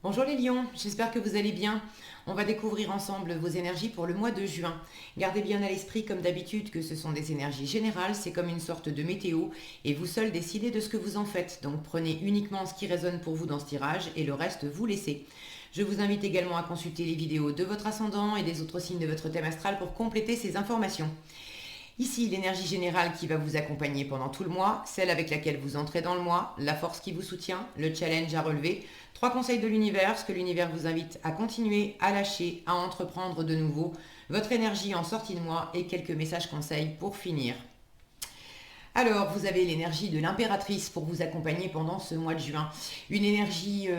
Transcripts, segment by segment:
Bonjour les lions, j'espère que vous allez bien. On va découvrir ensemble vos énergies pour le mois de juin. Gardez bien à l'esprit comme d'habitude que ce sont des énergies générales, c'est comme une sorte de météo et vous seuls décidez de ce que vous en faites. Donc prenez uniquement ce qui résonne pour vous dans ce tirage et le reste vous laissez. Je vous invite également à consulter les vidéos de votre ascendant et des autres signes de votre thème astral pour compléter ces informations. Ici, l'énergie générale qui va vous accompagner pendant tout le mois, celle avec laquelle vous entrez dans le mois, la force qui vous soutient, le challenge à relever, trois conseils de l'univers, ce que l'univers vous invite à continuer, à lâcher, à entreprendre de nouveau, votre énergie en sortie de mois et quelques messages conseils pour finir. Alors, vous avez l'énergie de l'impératrice pour vous accompagner pendant ce mois de juin. Une énergie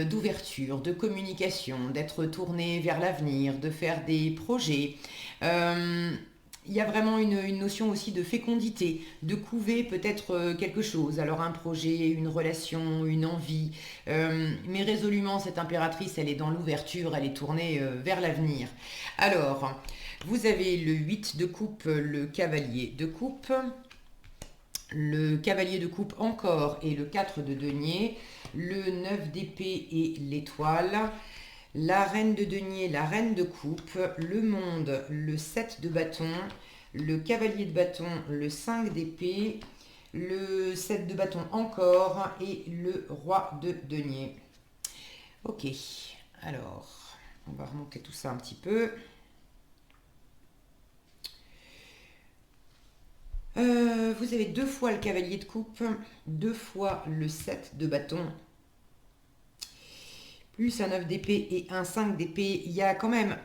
d'ouverture, de communication, d'être tourné vers l'avenir, de faire des projets. Euh, il y a vraiment une notion aussi de fécondité, de couver peut-être quelque chose. Alors un projet, une relation, une envie. Mais résolument, cette impératrice, elle est dans l'ouverture, elle est tournée vers l'avenir. Alors, vous avez le 8 de coupe, le cavalier de coupe, le cavalier de coupe encore et le 4 de denier, le 9 d'épée et l'étoile, la reine de denier, la reine de coupe, le monde, le 7 de bâton, le cavalier de bâton, le 5 d'épée, le 7 de bâton encore et le roi de denier. Ok, alors on va remonter tout ça un petit peu. Vous avez deux fois le cavalier de coupe, deux fois le 7 de bâton, plus un 9 d'épée et un 5 d'épée. Il y a quand même,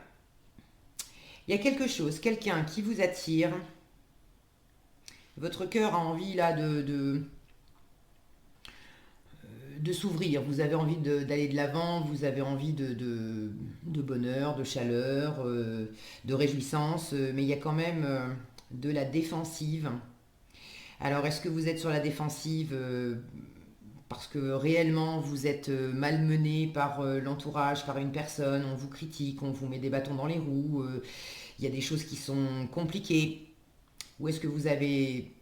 il y a quelque chose, quelqu'un qui vous attire. Votre cœur a envie là de s'ouvrir. Vous avez envie d'aller de l'avant, vous avez envie de bonheur, de chaleur, de réjouissance, mais il y a quand même de la défensive. Alors, est-ce que vous êtes sur la défensive parce que réellement vous êtes malmené par l'entourage, par une personne, on vous critique, on vous met des bâtons dans les roues, il y a des choses qui sont compliquées? Ou est-ce que vous avez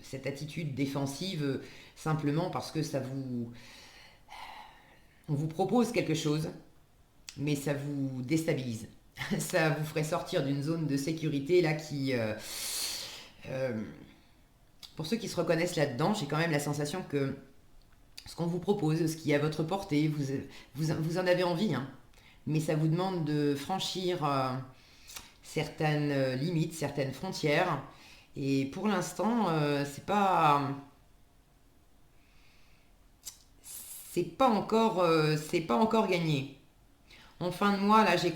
cette attitude défensive simplement parce que on vous propose quelque chose, mais ça vous déstabilise? Ça vous ferait sortir d'une zone de sécurité là qui, euh, pour ceux qui se reconnaissent là-dedans, j'ai quand même la sensation que ce qu'on vous propose, ce qui est à votre portée, vous en avez envie, hein, mais ça vous demande de franchir certaines limites, certaines frontières. Et pour l'instant, c'est pas encore gagné. En fin de mois, là, j'ai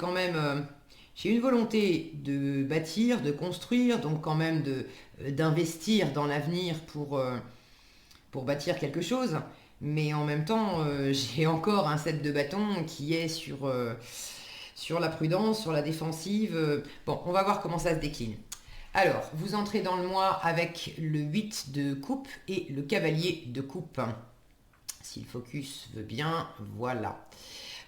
une volonté de bâtir, de construire, donc quand même d'investir dans l'avenir pour bâtir quelque chose. Mais en même temps, j'ai encore un set de bâtons qui est sur la prudence, sur la défensive. Bon, on va voir comment ça se décline. Alors, vous entrez dans le mois avec le 8 de coupe et le cavalier de coupe. Si le focus veut bien, voilà.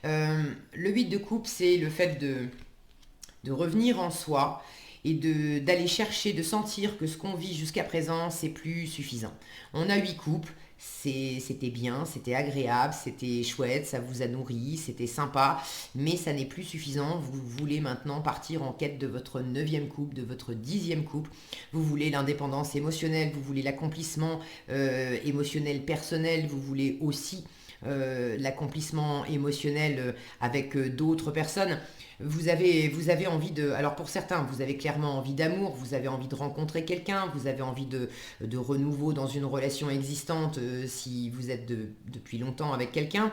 Le 8 de coupe, c'est le fait de revenir en soi et d'aller chercher, de sentir que ce qu'on vit jusqu'à présent, c'est plus suffisant. On a 8 coupes, c'était bien, c'était agréable, c'était chouette, ça vous a nourri, c'était sympa, mais ça n'est plus suffisant. Vous voulez maintenant partir en quête de votre neuvième coupe, de votre 10e coupe. Vous voulez l'indépendance émotionnelle, vous voulez l'accomplissement émotionnel personnel, vous voulez aussi l'accomplissement émotionnel avec d'autres personnes. Vous avez envie de... Alors pour certains, vous avez clairement envie d'amour, vous avez envie de rencontrer quelqu'un, vous avez envie de renouveau dans une relation existante si vous êtes depuis longtemps avec quelqu'un.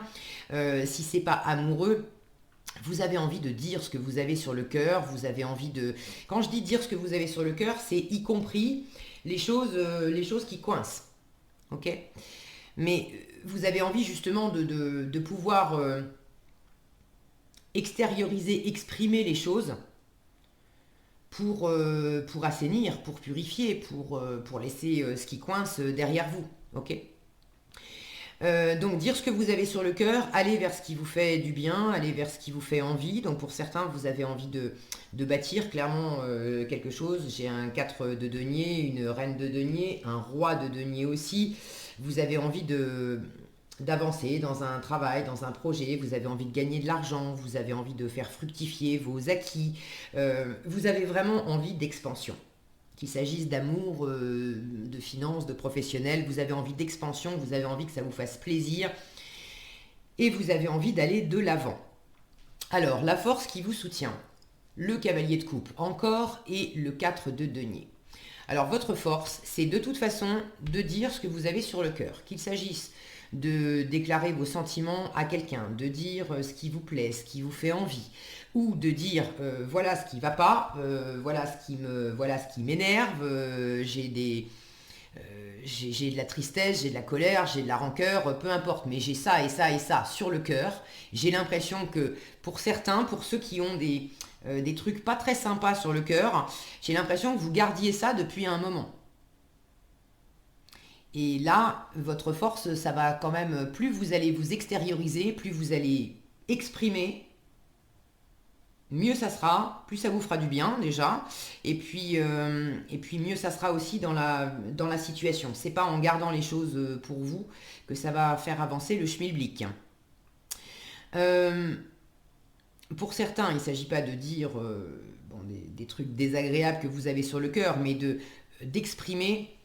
Si c'est pas amoureux, vous avez envie de dire ce que vous avez sur le cœur, vous avez envie de... Quand je dis dire ce que vous avez sur le cœur, c'est y compris les choses qui coincent. Ok? Mais vous avez envie justement de pouvoir extérioriser, exprimer les choses pour assainir, pour purifier, pour laisser ce qui coince derrière vous. Ok? Donc dire ce que vous avez sur le cœur, aller vers ce qui vous fait du bien, aller vers ce qui vous fait envie. Donc pour certains, vous avez envie de bâtir clairement quelque chose. J'ai un 4 de denier, une reine de denier, un roi de denier aussi. Vous avez envie d'avancer dans un travail, dans un projet, vous avez envie de gagner de l'argent, vous avez envie de faire fructifier vos acquis, vous avez vraiment envie d'expansion. Qu'il s'agisse d'amour, de finances, de professionnel, vous avez envie d'expansion, vous avez envie que ça vous fasse plaisir et vous avez envie d'aller de l'avant. Alors, la force qui vous soutient, le cavalier de coupe encore et le 4 de denier. Alors, votre force, c'est de toute façon de dire ce que vous avez sur le cœur, qu'il s'agisse de déclarer vos sentiments à quelqu'un, de dire ce qui vous plaît, ce qui vous fait envie, ou de dire voilà ce qui ne va pas, voilà ce qui m'énerve, j'ai de la tristesse, j'ai de la colère, j'ai de la rancœur, peu importe, mais j'ai ça et ça et ça sur le cœur. J'ai l'impression que pour certains, pour ceux qui ont des trucs pas très sympas sur le cœur, j'ai l'impression que vous gardiez ça depuis un moment. Et là, votre force, ça va quand même, plus vous allez vous extérioriser, plus vous allez exprimer, mieux ça sera, plus ça vous fera du bien déjà, et puis mieux ça sera aussi dans la situation. C'est pas en gardant les choses pour vous que ça va faire avancer le schmilblick. Pour certains, il ne s'agit pas de dire des trucs désagréables que vous avez sur le cœur, mais d'exprimer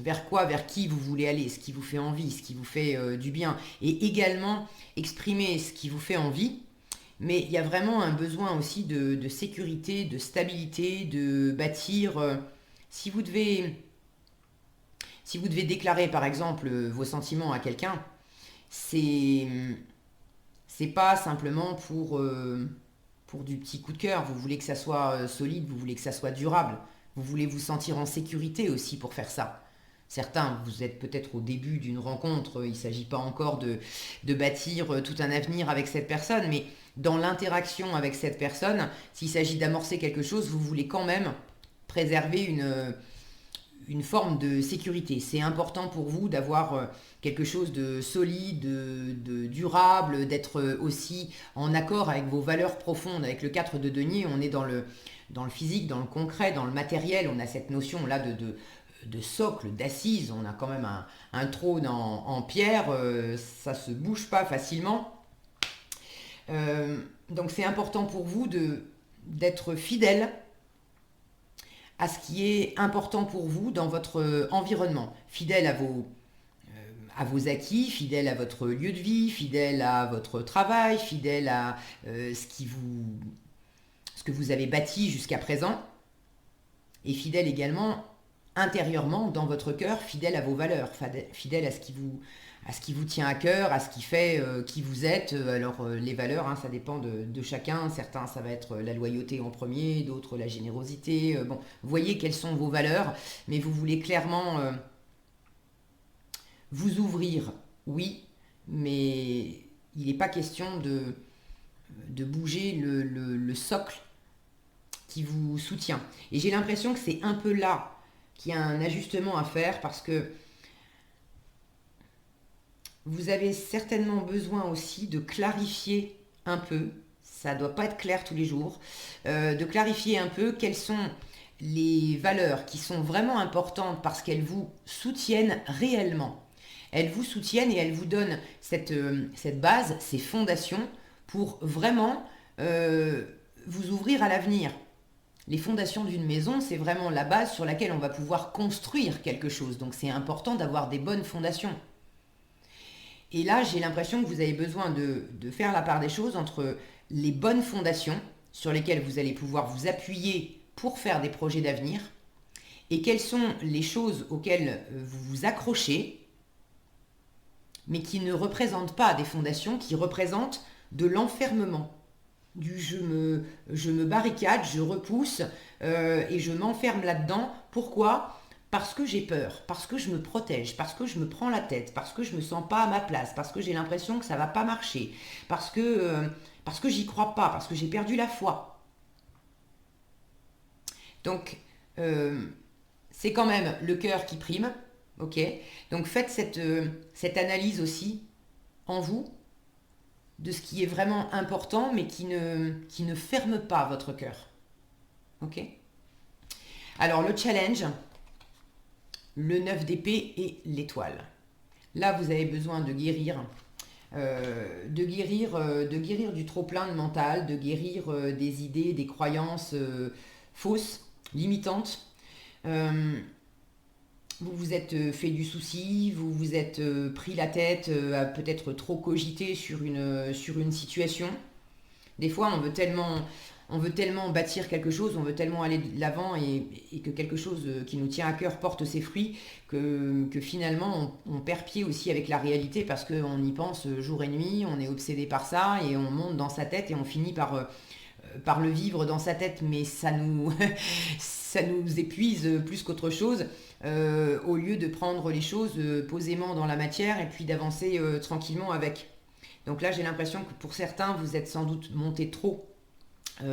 vers qui vous voulez aller, ce qui vous fait envie, ce qui vous fait du bien. Et également exprimer ce qui vous fait envie, mais il y a vraiment un besoin aussi de sécurité, de stabilité, de bâtir. Si vous devez déclarer par exemple vos sentiments à quelqu'un, c'est pas simplement pour du petit coup de cœur. Vous voulez que ça soit solide, vous voulez que ça soit durable. Vous voulez vous sentir en sécurité aussi pour faire ça. Certains, vous êtes peut-être au début d'une rencontre, il ne s'agit pas encore de bâtir tout un avenir avec cette personne, mais dans l'interaction avec cette personne, s'il s'agit d'amorcer quelque chose, vous voulez quand même préserver une forme de sécurité. C'est important pour vous d'avoir quelque chose de solide, de durable, d'être aussi en accord avec vos valeurs profondes. Avec le 4 de denier, on est dans le physique, dans le concret, dans le matériel. On a cette notion-là de socle, d'assise. On a quand même un trône en pierre, ça se bouge pas facilement. Donc c'est important pour vous d'être fidèle à ce qui est important pour vous dans votre environnement, fidèle à vos acquis, fidèle à votre lieu de vie, fidèle à votre travail, fidèle à ce que vous avez bâti jusqu'à présent, et fidèle également intérieurement dans votre cœur, fidèle à vos valeurs, fidèle à ce qui vous tient à cœur, à ce qui fait qui vous êtes. Alors les valeurs, ça dépend de chacun. Certains, ça va être la loyauté en premier, d'autres la générosité. Bon, vous voyez quelles sont vos valeurs, mais vous voulez clairement vous ouvrir, oui, mais il n'est pas question de bouger le socle qui vous soutient. Et j'ai l'impression que c'est un peu là qu'il y a un ajustement à faire, parce que vous avez certainement besoin aussi de clarifier un peu, ça ne doit pas être clair tous les jours, de clarifier un peu quelles sont les valeurs qui sont vraiment importantes parce qu'elles vous soutiennent réellement. Elles vous soutiennent et elles vous donnent cette base, ces fondations pour vraiment vous ouvrir à l'avenir. Les fondations d'une maison, c'est vraiment la base sur laquelle on va pouvoir construire quelque chose. Donc c'est important d'avoir des bonnes fondations. Et là, j'ai l'impression que vous avez besoin de faire la part des choses entre les bonnes fondations sur lesquelles vous allez pouvoir vous appuyer pour faire des projets d'avenir, et quelles sont les choses auxquelles vous vous accrochez, mais qui ne représentent pas des fondations, qui représentent de l'enfermement. Je me barricade, je repousse et je m'enferme là-dedans. Pourquoi ? Parce que j'ai peur, parce que je me protège, parce que je me prends la tête, parce que je me sens pas à ma place, parce que j'ai l'impression que ça va pas marcher, parce que j'y crois pas, parce que j'ai perdu la foi. Donc c'est quand même le cœur qui prime, ok ? Donc faites cette analyse aussi en vous de ce qui est vraiment important, mais qui ne ferme pas votre cœur. Ok ? Alors, le challenge, le 9 d'épée et l'étoile. Là, vous avez besoin de guérir. De guérir du trop-plein de mental, de guérir des idées, des croyances fausses, limitantes. Euh, vous vous êtes fait du souci, vous vous êtes pris la tête à peut-être trop cogiter sur une situation. Des fois, on veut tellement bâtir quelque chose, on veut tellement aller de l'avant et que quelque chose qui nous tient à cœur porte ses fruits que finalement on perd pied aussi avec la réalité parce qu'on y pense jour et nuit, on est obsédé par ça et on monte dans sa tête et on finit par le vivre dans sa tête, mais ça nous épuise plus qu'autre chose, au lieu de prendre les choses posément dans la matière et puis d'avancer tranquillement avec. Donc là, j'ai l'impression que pour certains, vous êtes sans doute monté trop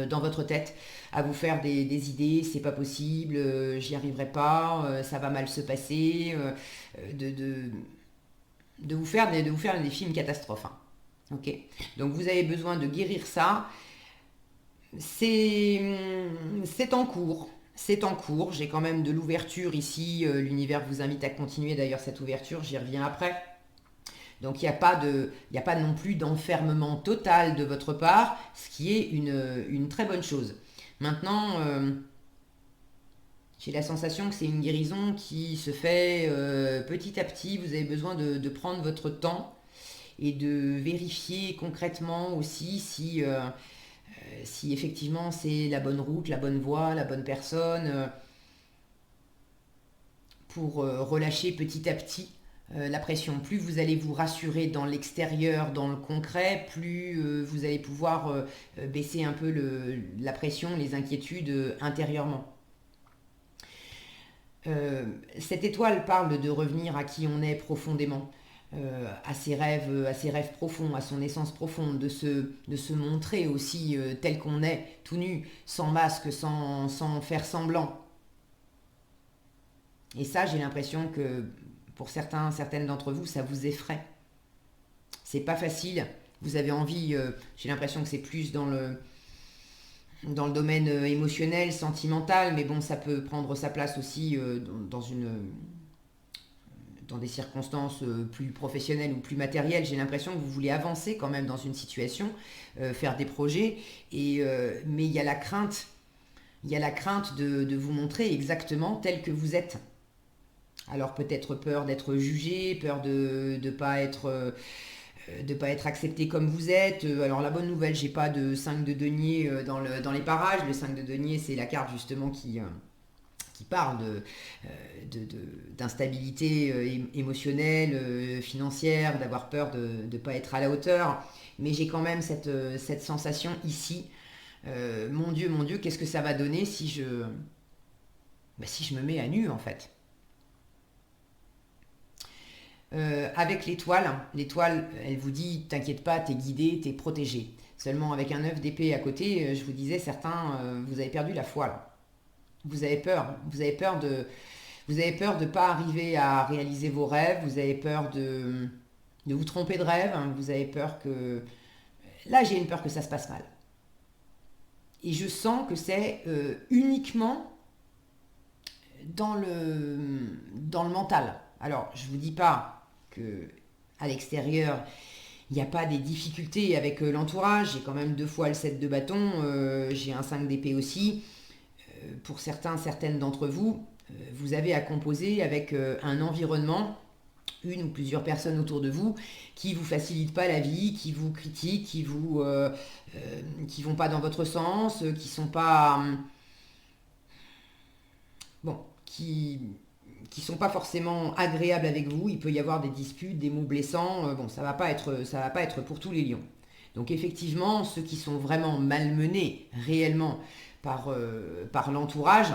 dans votre tête à vous faire des idées, c'est pas possible, j'y arriverai pas, ça va mal se passer, de, de, de vous faire des films catastrophes, hein. Ok. Donc vous avez besoin de guérir ça. C'est en cours. C'est en cours. J'ai quand même de l'ouverture ici. L'univers vous invite à continuer d'ailleurs cette ouverture. J'y reviens après. Donc il n'y a pas non plus d'enfermement total de votre part, ce qui est une très bonne chose. Maintenant, j'ai la sensation que c'est une guérison qui se fait petit à petit. Vous avez besoin de prendre votre temps et de vérifier concrètement aussi si effectivement c'est la bonne route, la bonne voie, la bonne personne, pour relâcher petit à petit la pression. Plus vous allez vous rassurer dans l'extérieur, dans le concret, plus vous allez pouvoir baisser un peu la pression, les inquiétudes intérieurement. Cette étoile parle de revenir à qui on est profondément, à ses rêves profonds, à son essence profonde, de se montrer aussi tel qu'on est, tout nu, sans masque, sans faire semblant. Et ça, j'ai l'impression que pour certaines d'entre vous, ça vous effraie. C'est pas facile. Vous avez envie, j'ai l'impression que c'est plus dans le domaine émotionnel, sentimental, mais bon, ça peut prendre sa place aussi dans des circonstances plus professionnelles ou plus matérielles. J'ai l'impression que vous voulez avancer quand même dans une situation, faire des projets, mais il y a la crainte de vous montrer exactement tel que vous êtes. Alors peut-être peur d'être jugé, peur de ne pas être accepté comme vous êtes. Alors la bonne nouvelle, j'ai pas de 5 de denier dans les parages. Le 5 de denier, c'est la carte justement qui parle d'instabilité émotionnelle, financière, d'avoir peur de ne pas être à la hauteur. Mais j'ai quand même cette sensation ici. Mon Dieu, qu'est-ce que ça va donner si si je me mets à nu en fait. Avec l'étoile, elle vous dit, t'inquiète pas, t'es guidé, t'es protégé. Seulement avec un œuf d'épée à côté, je vous disais, certains, vous avez perdu la foi là. Vous avez peur de pas arriver à réaliser vos rêves, vous avez peur de vous tromper de rêve, hein, vous avez peur que... Là, j'ai une peur que ça se passe mal. Et je sens que c'est uniquement dans le mental. Alors, je ne vous dis pas que à l'extérieur, il n'y a pas des difficultés avec l'entourage. J'ai quand même 2 fois le 7 de bâton, j'ai un 5 d'épée aussi. Pour certaines d'entre vous, vous avez à composer avec un environnement, une ou plusieurs personnes autour de vous qui vous facilitent pas la vie, qui vous critiquent, qui vont pas dans votre sens, qui sont pas bon, qui sont pas forcément agréables avec vous. Il peut y avoir des disputes, des mots blessants. Bon, ça va pas être pour tous les lions. Donc effectivement, ceux qui sont vraiment malmenés réellement par l'entourage,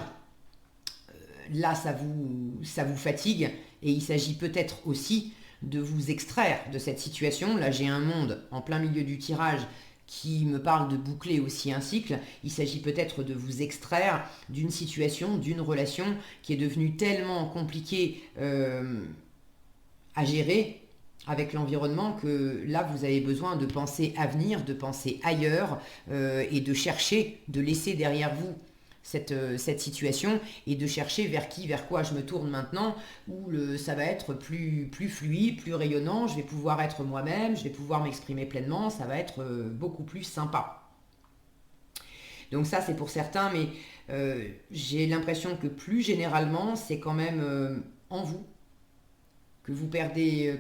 là ça vous fatigue et il s'agit peut-être aussi de vous extraire de cette situation. Là j'ai un monde en plein milieu du tirage qui me parle de boucler aussi un cycle. Il s'agit peut-être de vous extraire d'une situation, d'une relation qui est devenue tellement compliquée à gérer avec l'environnement que là vous avez besoin de penser avenir, de penser ailleurs et de chercher, de laisser derrière vous cette situation et de chercher vers quoi je me tourne maintenant, où ça va être plus fluide, plus rayonnant, je vais pouvoir être moi-même, je vais pouvoir m'exprimer pleinement, ça va être beaucoup plus sympa. Donc ça c'est pour certains, mais j'ai l'impression que plus généralement c'est quand même en vous que vous perdez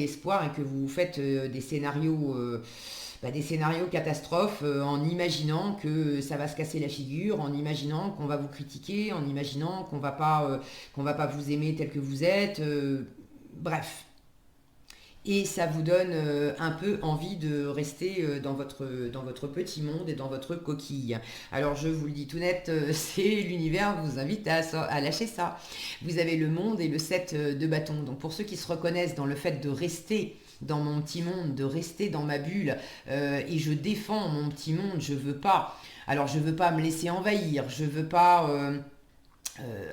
espoir et que vous faites des scénarios catastrophes en imaginant que ça va se casser la figure, en imaginant qu'on va vous critiquer, en imaginant qu'on va pas vous aimer tel que vous êtes, bref. Et ça vous donne un peu envie de rester dans votre petit monde et dans votre coquille. Alors je vous le dis tout net, c'est l'univers vous invite à lâcher ça. Vous avez le monde et le 7 de bâton. Donc pour ceux qui se reconnaissent dans le fait de rester dans mon petit monde, de rester dans ma bulle, et je défends mon petit monde, je veux pas. Alors je veux pas me laisser envahir, je veux pas.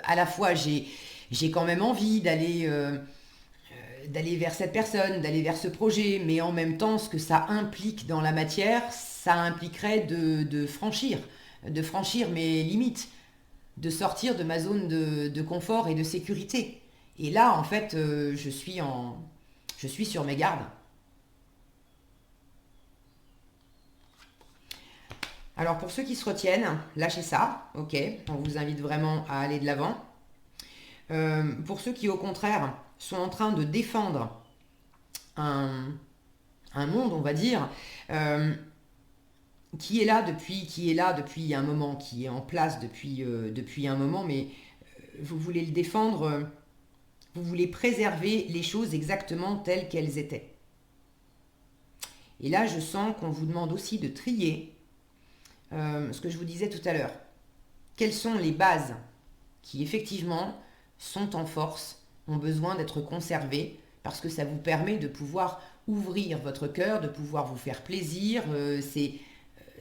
À la fois j'ai quand même envie d'aller vers cette personne, d'aller vers ce projet, mais en même temps, ce que ça implique dans la matière, ça impliquerait de franchir mes limites, de sortir de ma zone de confort et de sécurité. Et là, en fait, je suis sur mes gardes. Alors pour ceux qui se retiennent, lâchez ça, ok, on vous invite vraiment à aller de l'avant. Pour ceux qui au contraire sont en train de défendre un, un monde, on va dire, qui est là depuis un moment, qui est en place depuis un moment, mais vous voulez le défendre, vous voulez préserver les choses exactement telles qu'elles étaient. Et là, je sens qu'on vous demande aussi de trier ce que je vous disais tout à l'heure. Quelles sont les bases qui effectivement sont en force, ont besoin d'être conservées, parce que ça vous permet de pouvoir ouvrir votre cœur, de pouvoir vous faire plaisir.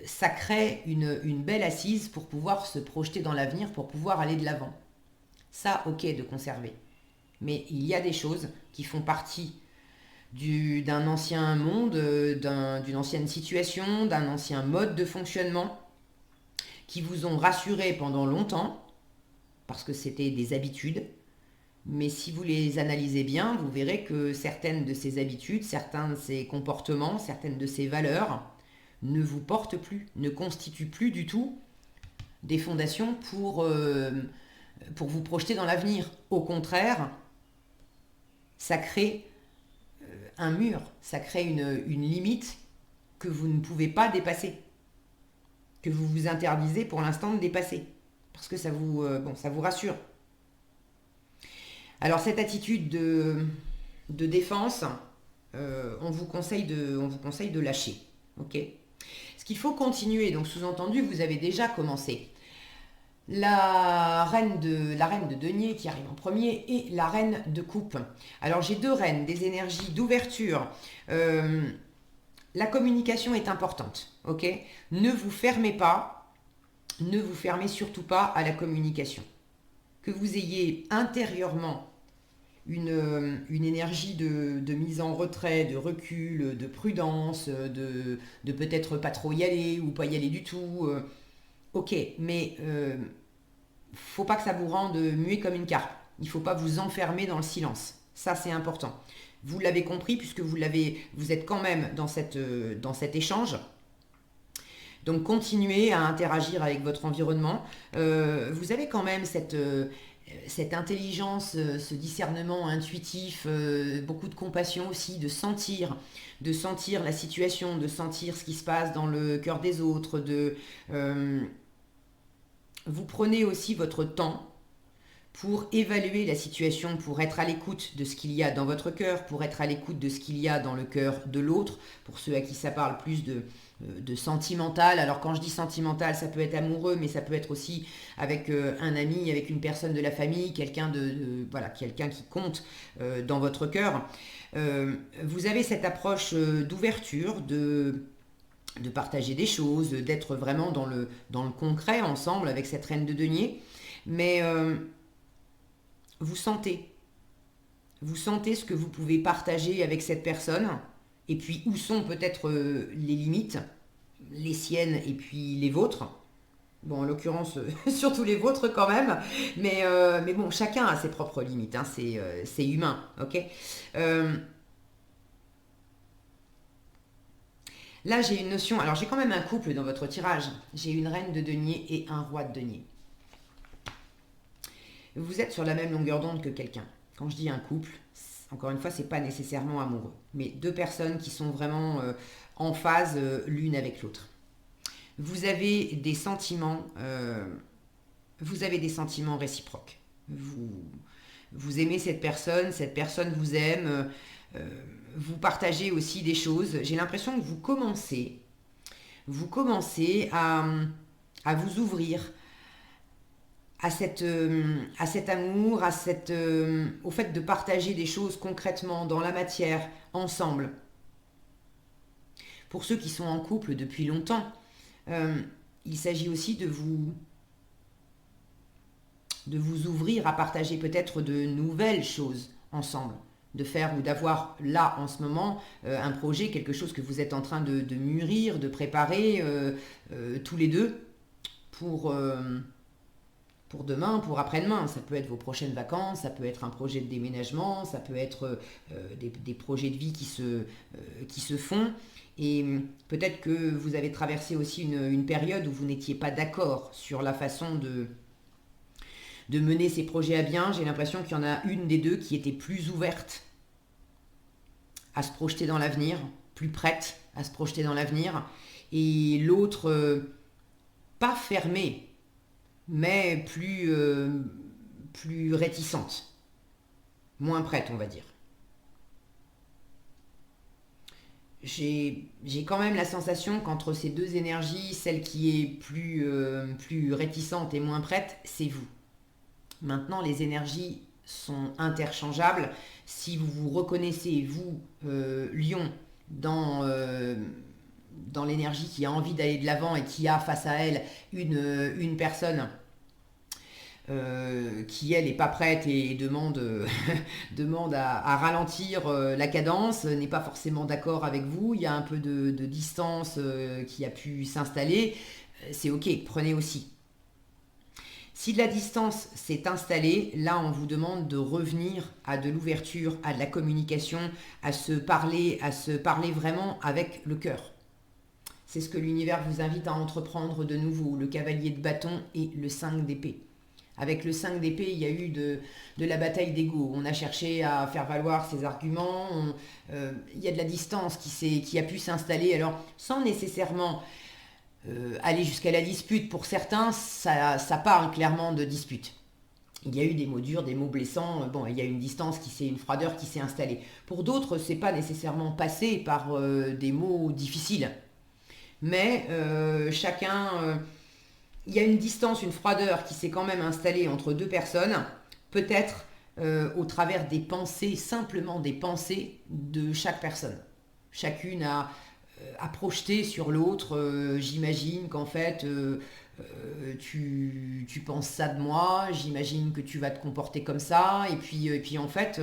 Ça crée une belle assise pour pouvoir se projeter dans l'avenir, pour pouvoir aller de l'avant. Ça, ok de conserver. Mais il y a des choses qui font partie d'un ancien monde, d'une ancienne situation, d'un ancien mode de fonctionnement, qui vous ont rassuré pendant longtemps, parce que c'était des habitudes. Mais si vous les analysez bien, vous verrez que certaines de ces habitudes, certains de ces comportements, certaines de ces valeurs ne vous portent plus, ne constituent plus du tout des fondations pour vous projeter dans l'avenir. Au contraire, ça crée un mur, ça crée une limite que vous ne pouvez pas dépasser, que vous vous interdisez pour l'instant de dépasser, parce que ça vous rassure. Alors cette attitude de défense, on vous conseille de lâcher, ok ? Ce qu'il faut continuer, donc sous-entendu, vous avez déjà commencé. La reine de denier qui arrive en premier et la reine de coupe. Alors j'ai deux reines, des énergies d'ouverture. La communication est importante, ok ? Ne vous fermez surtout pas à la communication. Que vous ayez intérieurement une énergie de mise en retrait, de recul, de prudence, de peut-être pas trop y aller ou pas y aller du tout. Ok, mais faut pas que ça vous rende muet comme une carpe. Il faut pas vous enfermer dans le silence. Ça, c'est important. Vous l'avez compris puisque vous êtes quand même dans cet échange. Donc continuez à interagir avec votre environnement. Vous avez quand même cette intelligence, ce discernement intuitif, beaucoup de compassion aussi, de sentir la situation, de sentir ce qui se passe dans le cœur des autres. Vous prenez aussi votre temps pour évaluer la situation, pour être à l'écoute de ce qu'il y a dans votre cœur, pour être à l'écoute de ce qu'il y a dans le cœur de l'autre, pour ceux à qui ça parle plus de sentimental. Alors quand je dis sentimental, ça peut être amoureux, mais ça peut être aussi avec un ami, avec une personne de la famille, quelqu'un quelqu'un qui compte dans votre cœur. Vous avez cette approche d'ouverture, de partager des choses, d'être vraiment dans le concret ensemble avec cette reine de denier. Mais vous sentez ce que vous pouvez partager avec cette personne, et puis où sont peut-être les limites, les siennes et puis les vôtres. Bon, en l'occurrence, surtout les vôtres quand même. Mais bon, chacun a ses propres limites. Hein, c'est humain, ok. Euh, Là, j'ai une notion. Alors, j'ai quand même un couple dans votre tirage. J'ai une reine de denier et un roi de denier. Vous êtes sur la même longueur d'onde que quelqu'un. Quand je dis un couple, encore une fois, c'est pas nécessairement amoureux, mais deux personnes qui sont vraiment en phase l'une avec l'autre. Vous avez des sentiments, vous avez des sentiments réciproques. Vous, vous aimez cette personne vous aime. Vous partagez aussi des choses. J'ai l'impression que vous commencez à vous ouvrir à cet amour, au fait de partager des choses concrètement dans la matière, ensemble. Pour ceux qui sont en couple depuis longtemps, euh, il s'agit aussi de vous ouvrir à partager peut-être de nouvelles choses ensemble, de faire ou d'avoir là en ce moment un projet, quelque chose que vous êtes en train de mûrir, de préparer tous les deux pour, pour demain, pour après-demain. Ça peut être vos prochaines vacances, ça peut être un projet de déménagement, ça peut être des projets de vie qui se font. Et peut-être que vous avez traversé aussi une période où vous n'étiez pas d'accord sur la façon de mener ces projets à bien. J'ai l'impression qu'il y en a une des deux qui était plus ouverte à se projeter dans l'avenir, plus prête à se projeter dans l'avenir, et l'autre pas fermée, mais plus réticente, moins prête, on va dire. J'ai quand même la sensation qu'entre ces deux énergies, celle qui est plus réticente et moins prête, c'est vous. Maintenant, les énergies sont interchangeables. Si vous vous reconnaissez, vous, Lion, dans l'énergie qui a envie d'aller de l'avant et qui a face à elle une personne qui elle n'est pas prête et demande, demande à ralentir la cadence, n'est pas forcément d'accord avec vous, il y a un peu de distance qui a pu s'installer, c'est ok, prenez aussi. Si de la distance s'est installée, là on vous demande de revenir à de l'ouverture, à de la communication, à se parler vraiment avec le cœur. C'est ce que l'univers vous invite à entreprendre de nouveau, le cavalier de bâton et le 5 d'épée. Avec le 5 d'épée, il y a eu de la bataille d'ego. On a cherché à faire valoir ses arguments. Il y a de la distance qui a pu s'installer. Alors, sans nécessairement aller jusqu'à la dispute, pour certains, ça parle clairement de dispute. Il y a eu des mots durs, des mots blessants. Bon, il y a une distance une froideur qui s'est installée. Pour d'autres, c'est pas nécessairement passé par des mots difficiles. Mais chacun il y a une distance, une froideur qui s'est quand même installée entre deux personnes, peut-être au travers des pensées, simplement des pensées de chaque personne. Chacune a projeté sur l'autre, j'imagine qu'en fait, tu penses ça de moi, j'imagine que tu vas te comporter comme ça, et puis en fait,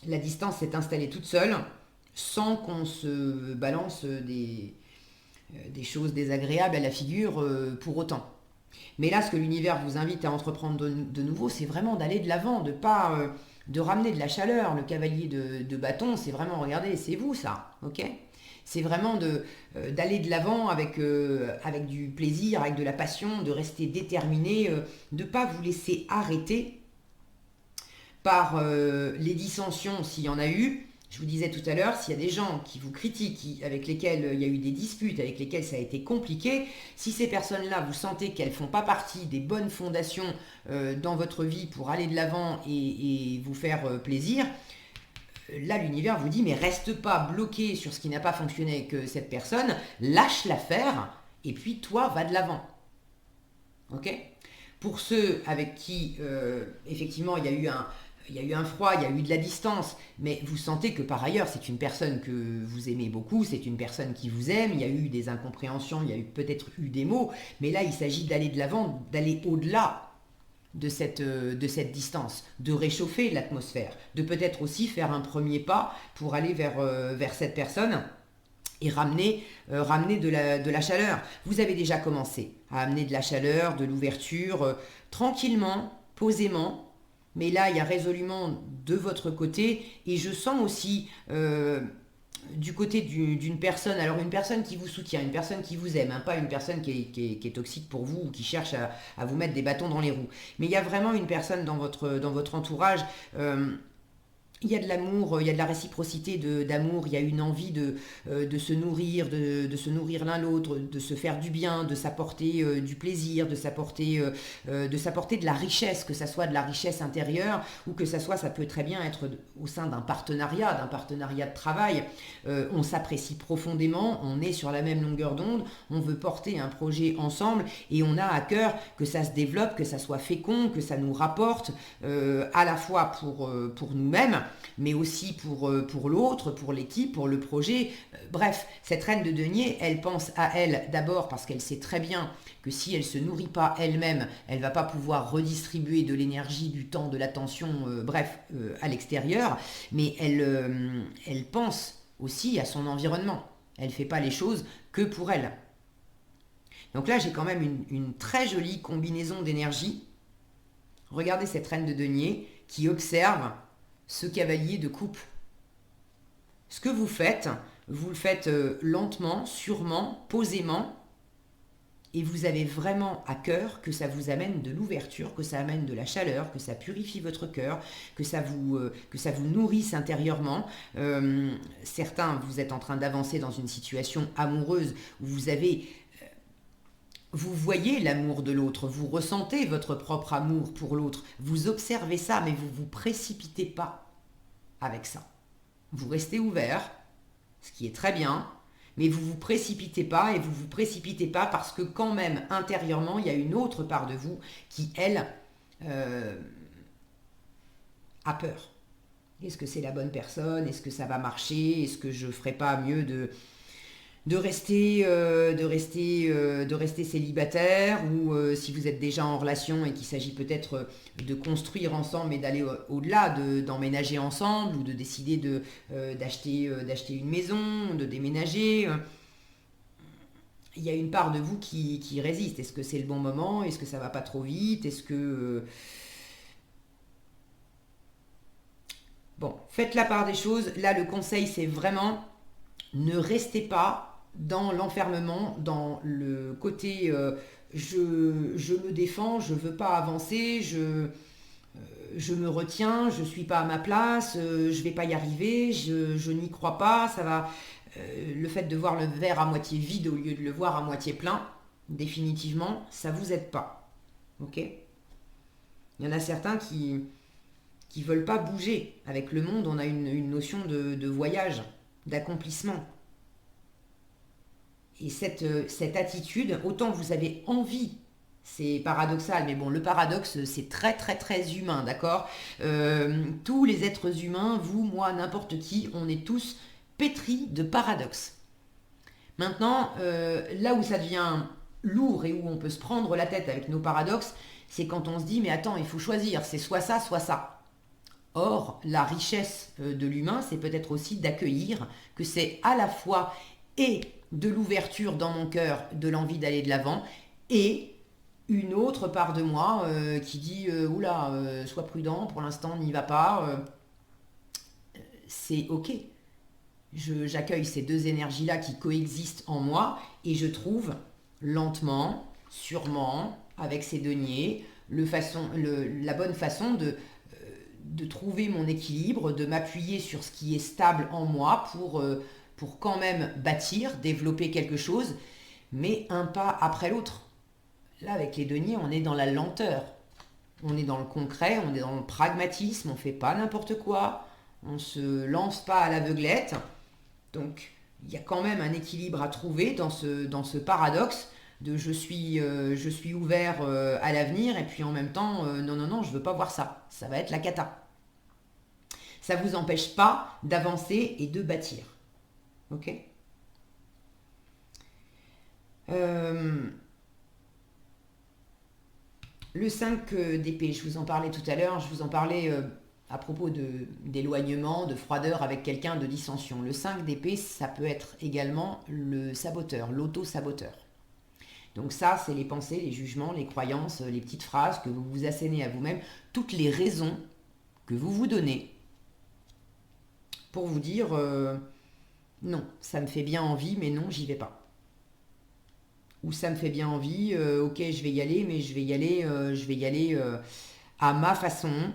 la distance s'est installée toute seule, sans qu'on se balance des choses désagréables à la figure pour autant. Mais là, ce que l'univers vous invite à entreprendre de nouveau, c'est vraiment d'aller de l'avant, de pas de ramener de la chaleur. Le cavalier de bâton, c'est vraiment, regardez, c'est vous ça, ok. C'est vraiment d'aller de l'avant avec du plaisir, avec de la passion, de rester déterminé, de ne pas vous laisser arrêter par les dissensions s'il y en a eu. Je vous disais tout à l'heure, s'il y a des gens qui vous critiquent, avec lesquels il y a eu des disputes, avec lesquels ça a été compliqué, si ces personnes-là, vous sentez qu'elles ne font pas partie des bonnes fondations dans votre vie pour aller de l'avant et vous faire plaisir, là l'univers vous dit mais reste pas bloqué sur ce qui n'a pas fonctionné avec cette personne, lâche l'affaire et puis toi va de l'avant. Ok. Pour ceux avec qui effectivement il y a eu un froid, il y a eu de la distance, mais vous sentez que par ailleurs, c'est une personne que vous aimez beaucoup, c'est une personne qui vous aime, il y a eu des incompréhensions, il y a peut-être eu des mots, mais là, il s'agit d'aller de l'avant, d'aller au-delà de cette distance, de réchauffer l'atmosphère, de peut-être aussi faire un premier pas pour aller vers cette personne et ramener de la chaleur. Vous avez déjà commencé à amener de la chaleur, de l'ouverture, tranquillement, posément. Mais là, il y a résolument de votre côté. Et je sens aussi du côté d'une personne, alors une personne qui vous soutient, une personne qui vous aime, hein, pas une personne qui est toxique pour vous ou qui cherche à vous mettre des bâtons dans les roues. Mais il y a vraiment une personne dans votre entourage. Il y a de l'amour, il y a de la réciprocité d'amour, il y a une envie de se nourrir, de se nourrir l'un l'autre, de se faire du bien, de s'apporter du plaisir, de s'apporter de la richesse, que ça soit de la richesse intérieure ou que ça peut très bien être au sein d'un partenariat de travail. On s'apprécie profondément, on est sur la même longueur d'onde, on veut porter un projet ensemble et on a à cœur que ça se développe, que ça soit fécond, que ça nous rapporte à la fois pour nous-mêmes, mais aussi pour l'autre, pour l'équipe, pour le projet. Bref, cette reine de denier, elle pense à elle d'abord parce qu'elle sait très bien que si elle ne se nourrit pas elle-même, elle ne va pas pouvoir redistribuer de l'énergie, du temps, de l'attention, à l'extérieur, mais elle pense aussi à son environnement. Elle ne fait pas les choses que pour elle. Donc là, j'ai quand même une très jolie combinaison d'énergie. Regardez cette reine de denier qui observe ce cavalier de coupe. Ce que vous le faites lentement, sûrement, posément, et vous avez vraiment à cœur que ça vous amène de l'ouverture, que ça amène de la chaleur, que ça purifie votre cœur, que ça vous nourrisse intérieurement. Certains, vous êtes en train d'avancer dans une situation amoureuse où vous voyez l'amour de l'autre, vous ressentez votre propre amour pour l'autre, vous observez ça, mais vous ne vous précipitez pas avec ça. Vous restez ouvert, ce qui est très bien, mais vous ne vous précipitez pas, et vous ne vous précipitez pas parce que quand même, intérieurement, il y a une autre part de vous qui, elle, a peur. Est-ce que c'est la bonne personne? Est-ce que ça va marcher? Est-ce que je ne ferai pas mieux de rester célibataire, ou si vous êtes déjà en relation et qu'il s'agit peut-être de construire ensemble et d'aller au-delà, d'emménager ensemble ou de décider d'acheter une maison, de déménager. Il y a une part de vous qui résiste. Est-ce que c'est le bon moment? Est-ce que ça va pas trop vite? Est-ce que... Bon, faites la part des choses. Là, le conseil, c'est vraiment ne restez pas dans l'enfermement, dans le côté je me défends, je veux pas avancer, je me retiens, je suis pas à ma place, je vais pas y arriver, je n'y crois pas, ça va. Le fait de voir le verre à moitié vide au lieu de le voir à moitié plein, définitivement, ça vous aide pas. Ok? Il y en a certains qui veulent pas bouger. Avec le monde, on a une notion de voyage, d'accomplissement. Et cette attitude, autant vous avez envie, c'est paradoxal, mais bon, le paradoxe, c'est très très très humain, d'accord? Tous les êtres humains, vous, moi, n'importe qui, on est tous pétris de paradoxes. Maintenant, là où ça devient lourd et où on peut se prendre la tête avec nos paradoxes, c'est quand on se dit, mais attends, il faut choisir, c'est soit ça, soit ça. Or, la richesse de l'humain, c'est peut-être aussi d'accueillir que c'est à la fois et de l'ouverture dans mon cœur, de l'envie d'aller de l'avant, et une autre part de moi qui dit oula, sois prudent, pour l'instant n'y va pas. C'est ok. J'accueille ces deux énergies-là qui coexistent en moi et je trouve lentement, sûrement, avec ces deniers, la bonne façon de trouver mon équilibre, de m'appuyer sur ce qui est stable en moi pour quand même bâtir, développer quelque chose, mais un pas après l'autre. Là, avec les deniers, on est dans la lenteur. On est dans le concret, on est dans le pragmatisme, on ne fait pas n'importe quoi, on ne se lance pas à l'aveuglette. Donc, il y a quand même un équilibre à trouver dans ce paradoxe de je suis ouvert à l'avenir, et puis en même temps, non, je ne veux pas voir ça. Ça va être la cata. Ça ne vous empêche pas d'avancer et de bâtir. Ok? Le 5 d'épée, je vous en parlais tout à l'heure, je vous en parlais à propos d'éloignement, de froideur avec quelqu'un, de dissension. Le 5 d'épée, ça peut être également le saboteur, l'auto-saboteur. Donc ça, c'est les pensées, les jugements, les croyances, les petites phrases que vous vous assénez à vous-même, toutes les raisons que vous vous donnez pour vous dire non, ça me fait bien envie, mais non, j'y vais pas. Ou ça me fait bien envie, ok, je vais y aller, mais je vais y aller à ma façon,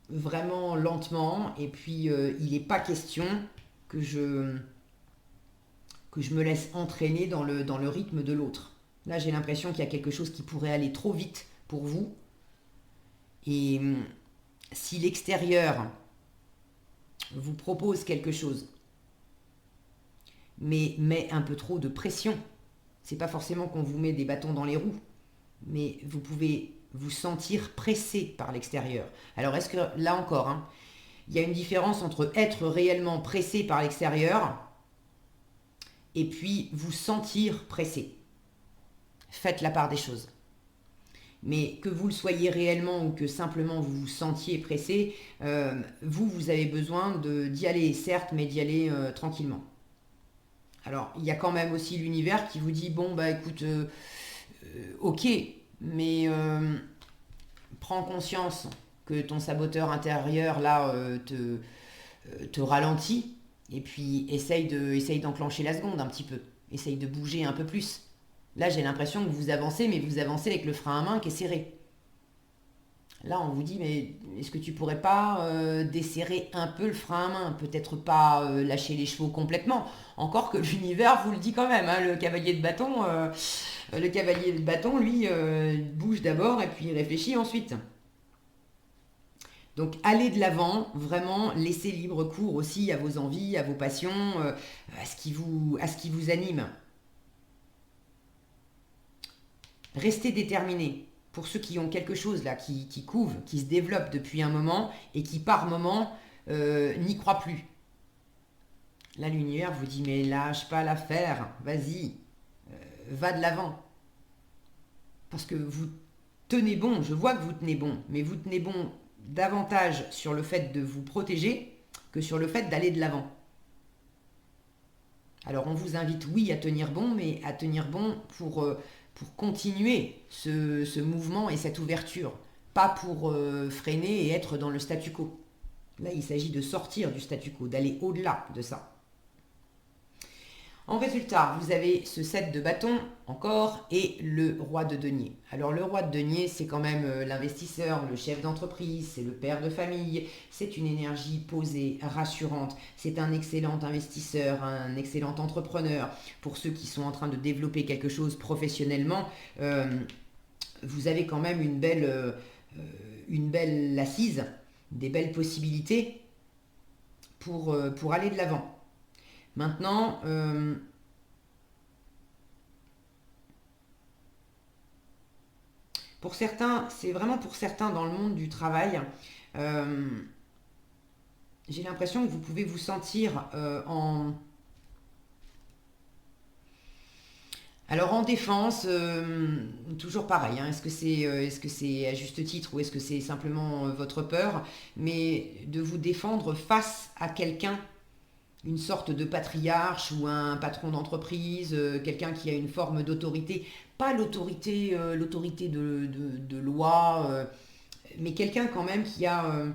vraiment lentement, et puis il n'est pas question que je, que je me laisse entraîner dans le rythme de l'autre. Là, j'ai l'impression qu'il y a quelque chose qui pourrait aller trop vite pour vous, et si l'extérieur vous propose quelque chose, mais met un peu trop de pression, c'est pas forcément qu'on vous met des bâtons dans les roues, mais vous pouvez vous sentir pressé par l'extérieur. Alors est-ce que, là encore, hein, il y a une différence entre être réellement pressé par l'extérieur et puis vous sentir pressé. Faites la part des choses. Mais que vous le soyez réellement ou que simplement vous vous sentiez pressé, vous avez besoin d'y aller, certes, mais d'y aller tranquillement. Alors, il y a quand même aussi l'univers qui vous dit, bon, bah écoute, ok, mais prends conscience que ton saboteur intérieur, là, te ralentit, et puis essaye d'enclencher la seconde un petit peu, essaye de bouger un peu plus. Là, j'ai l'impression que vous avancez, mais vous avancez avec le frein à main qui est serré. Là, on vous dit, mais est-ce que tu pourrais pas desserrer un peu le frein à main? Peut-être pas lâcher les chevaux complètement. Encore que l'univers vous le dit quand même, hein, le cavalier de bâton, lui, bouge d'abord et puis réfléchit ensuite. Donc, allez de l'avant, vraiment, laissez libre cours aussi à vos envies, à vos passions, à ce qui vous anime. Restez déterminés. Pour ceux qui ont quelque chose là, qui couve, qui se développe depuis un moment et qui par moment n'y croient plus. Là, l'univers vous dit, mais lâche pas l'affaire, vas-y, va de l'avant. Parce que vous tenez bon, je vois que vous tenez bon, mais vous tenez bon davantage sur le fait de vous protéger que sur le fait d'aller de l'avant. Alors on vous invite, oui, à tenir bon, mais à tenir bon pour continuer ce mouvement et cette ouverture, pas pour freiner et être dans le statu quo. Là, il s'agit de sortir du statu quo, d'aller au-delà de ça. En résultat, vous avez ce 7 de bâton encore et le roi de denier. Alors le roi de denier, c'est quand même l'investisseur, le chef d'entreprise, c'est le père de famille, c'est une énergie posée, rassurante, c'est un excellent investisseur, un excellent entrepreneur. Pour ceux qui sont en train de développer quelque chose professionnellement, vous avez quand même une belle assise, des belles possibilités pour aller de l'avant. Maintenant, pour certains, c'est vraiment pour certains dans le monde du travail, euh, j'ai l'impression que vous pouvez vous sentir Alors en défense, toujours pareil, hein, est-ce que c'est à juste titre ou est-ce que c'est simplement votre peur, mais de vous défendre face à quelqu'un, une sorte de patriarche ou un patron d'entreprise, quelqu'un qui a une forme d'autorité, pas l'autorité de loi, mais quelqu'un quand même qui a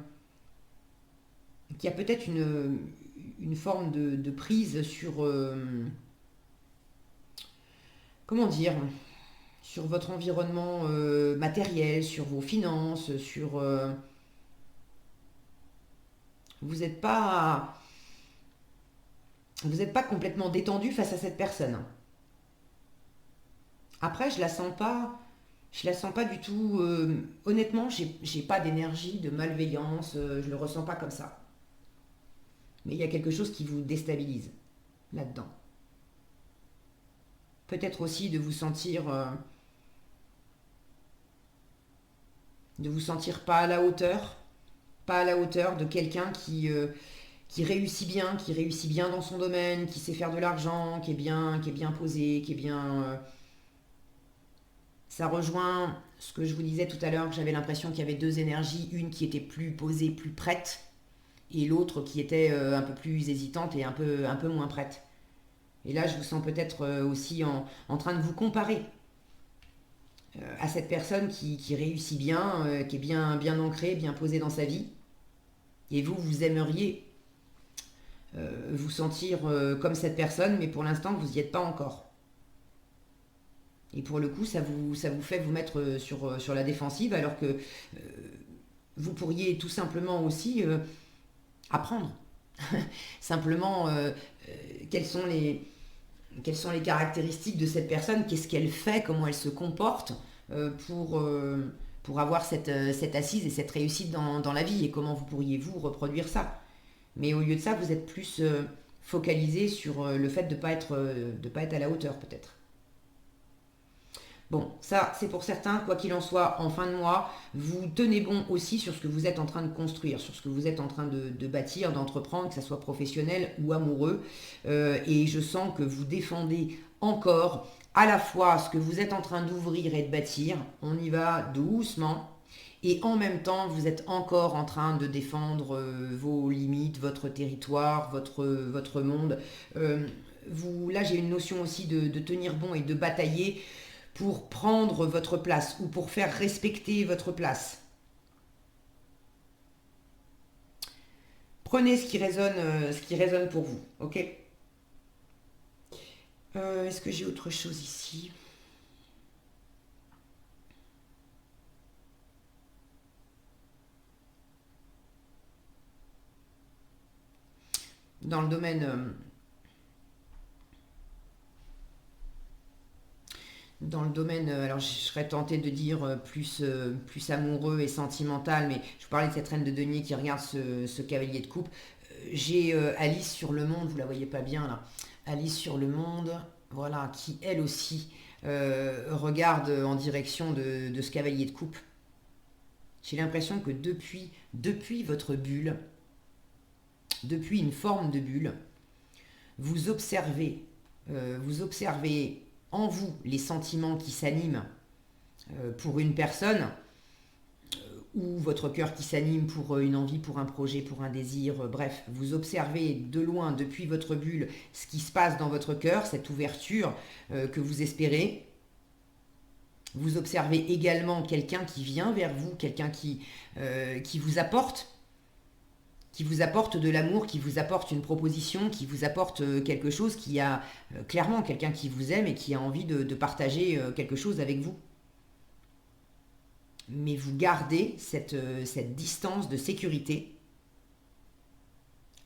peut-être une forme de prise sur, comment dire, sur votre environnement matériel, sur vos finances, sur... vous n'êtes pas... Vous n'êtes pas complètement détendu face à cette personne. Après, je la sens pas du tout. Honnêtement, j'ai pas d'énergie, de malveillance, je le ressens pas comme ça. Mais il y a quelque chose qui vous déstabilise là-dedans. Peut-être aussi de vous sentir pas à la hauteur de quelqu'un qui réussit bien dans son domaine, qui sait faire de l'argent, qui est bien posé, qui est bien. Ça rejoint ce que je vous disais tout à l'heure, que j'avais l'impression qu'il y avait deux énergies, une qui était plus posée, plus prête, et l'autre qui était un peu plus hésitante et un peu moins prête. Et là, je vous sens peut-être aussi en train de vous comparer à cette personne qui réussit bien, qui est bien ancrée, bien posée dans sa vie. Et vous, vous aimeriez vous sentir comme cette personne, mais pour l'instant, vous n'y êtes pas encore. Et pour le coup, ça vous fait vous mettre sur la défensive, alors que vous pourriez tout simplement aussi apprendre. Simplement, quelles sont les caractéristiques de cette personne, qu'est-ce qu'elle fait, comment elle se comporte pour avoir cette assise et cette réussite dans la vie, et comment vous pourriez vous reproduire ça. Mais au lieu de ça, vous êtes plus focalisé sur le fait de ne pas être à la hauteur peut-être. Bon, ça c'est pour certains, quoi qu'il en soit, en fin de mois, vous tenez bon aussi sur ce que vous êtes en train de construire, sur ce que vous êtes en train de bâtir, d'entreprendre, que ce soit professionnel ou amoureux. Et je sens que vous défendez encore à la fois ce que vous êtes en train d'ouvrir et de bâtir. On y va doucement. Et en même temps, vous êtes encore en train de défendre vos limites, votre territoire, votre monde. Là, j'ai une notion aussi de tenir bon et de batailler pour prendre votre place ou pour faire respecter votre place. Prenez ce qui résonne pour vous, ok? Est-ce que j'ai autre chose ici? Dans le domaine... alors je serais tentée de dire plus amoureux et sentimental, mais je vous parlais de cette reine de denier qui regarde ce cavalier de coupe. J'ai Alice sur le monde, vous la voyez pas bien là, Alice sur le monde, voilà, qui elle aussi regarde en direction de ce cavalier de coupe. J'ai l'impression que depuis votre bulle, depuis une forme de bulle, vous observez en vous les sentiments qui s'animent pour une personne, ou votre cœur qui s'anime pour une envie, pour un projet, pour un désir, bref, vous observez de loin, depuis votre bulle, ce qui se passe dans votre cœur, cette ouverture que vous espérez. Vous observez également quelqu'un qui vient vers vous, quelqu'un qui vous apporte de l'amour, qui vous apporte une proposition, qui vous apporte quelque chose, qui a clairement quelqu'un qui vous aime et qui a envie de partager quelque chose avec vous. Mais vous gardez cette distance de sécurité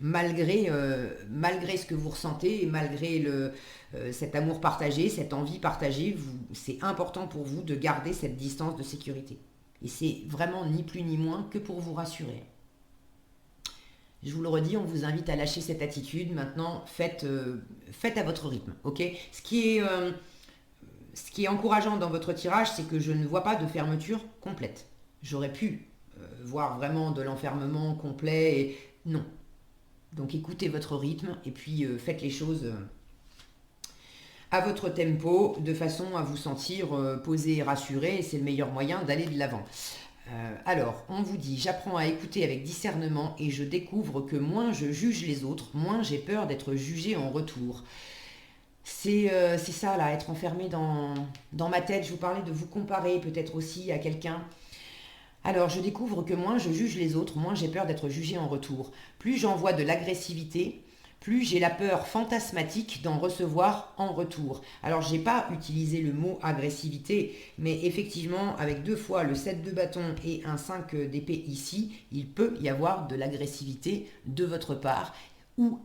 malgré ce que vous ressentez et malgré cet amour partagé, cette envie partagée. C'est important pour vous de garder cette distance de sécurité. Et c'est vraiment ni plus ni moins que pour vous rassurer. Je vous le redis, on vous invite à lâcher cette attitude. Maintenant, faites à votre rythme, ok ? Ce qui est encourageant dans votre tirage, c'est que je ne vois pas de fermeture complète. J'aurais pu voir vraiment de l'enfermement complet, et non. Donc écoutez votre rythme et puis faites les choses à votre tempo, de façon à vous sentir posé et rassuré, et c'est le meilleur moyen d'aller de l'avant. Alors, on vous dit, j'apprends à écouter avec discernement et je découvre que moins je juge les autres, moins j'ai peur d'être jugé en retour. C'est ça, là, être enfermé dans ma tête. Je vous parlais de vous comparer peut-être aussi à quelqu'un. Alors, je découvre que moins je juge les autres, moins j'ai peur d'être jugé en retour. Plus j'envoie de l'agressivité, plus j'ai la peur fantasmatique d'en recevoir en retour. Alors, j'ai pas utilisé le mot agressivité, mais effectivement, avec 2 fois le 7 de bâton et un 5 d'épée ici, il peut y avoir de l'agressivité de votre part, ou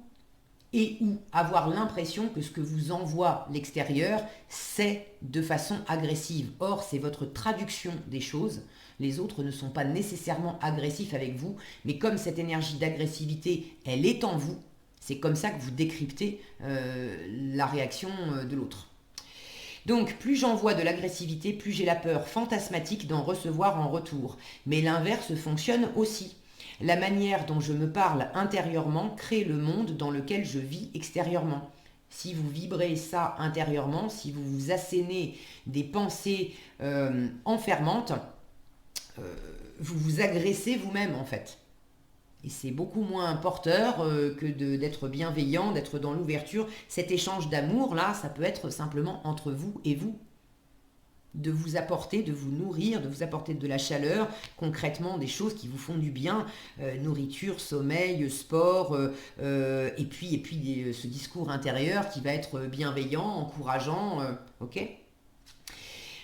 avoir l'impression que ce que vous envoie l'extérieur, c'est de façon agressive. Or, c'est votre traduction des choses. Les autres ne sont pas nécessairement agressifs avec vous, mais comme cette énergie d'agressivité, elle est en vous, c'est comme ça que vous décryptez la réaction de l'autre. Donc, plus j'envoie de l'agressivité, plus j'ai la peur fantasmatique d'en recevoir en retour. Mais l'inverse fonctionne aussi. La manière dont je me parle intérieurement crée le monde dans lequel je vis extérieurement. Si vous vibrez ça intérieurement, si vous vous assénez des pensées enfermantes, vous vous agressez vous-même en fait. Et c'est beaucoup moins porteur que d'être bienveillant, d'être dans l'ouverture. Cet échange d'amour, là, ça peut être simplement entre vous et vous. De vous apporter, de vous nourrir, de vous apporter de la chaleur, concrètement des choses qui vous font du bien, nourriture, sommeil, sport, et puis ce discours intérieur qui va être bienveillant, encourageant, ok.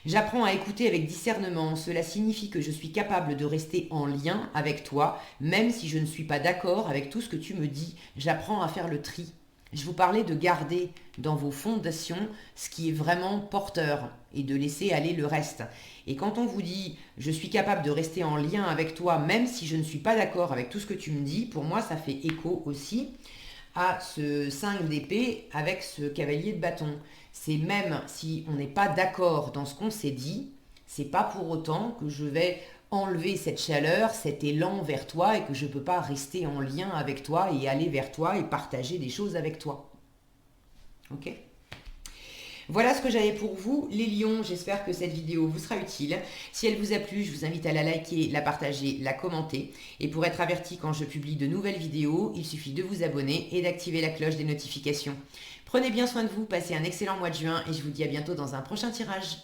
J'apprends à écouter avec discernement. Cela signifie que je suis capable de rester en lien avec toi, même si je ne suis pas d'accord avec tout ce que tu me dis. J'apprends à faire le tri. Je vous parlais de garder dans vos fondations ce qui est vraiment porteur et de laisser aller le reste. Et quand on vous dit « je suis capable de rester en lien avec toi, même si je ne suis pas d'accord avec tout ce que tu me dis », pour moi ça fait écho aussi à ce 5 d'épée avec ce cavalier de bâton. C'est même si on n'est pas d'accord dans ce qu'on s'est dit, c'est pas pour autant que je vais enlever cette chaleur, cet élan vers toi et que je ne peux pas rester en lien avec toi et aller vers toi et partager des choses avec toi. Ok ? Voilà ce que j'avais pour vous, les lions. J'espère que cette vidéo vous sera utile. Si elle vous a plu, je vous invite à la liker, la partager, la commenter. Et pour être averti quand je publie de nouvelles vidéos, il suffit de vous abonner et d'activer la cloche des notifications. Prenez bien soin de vous, passez un excellent mois de juin et je vous dis à bientôt dans un prochain tirage.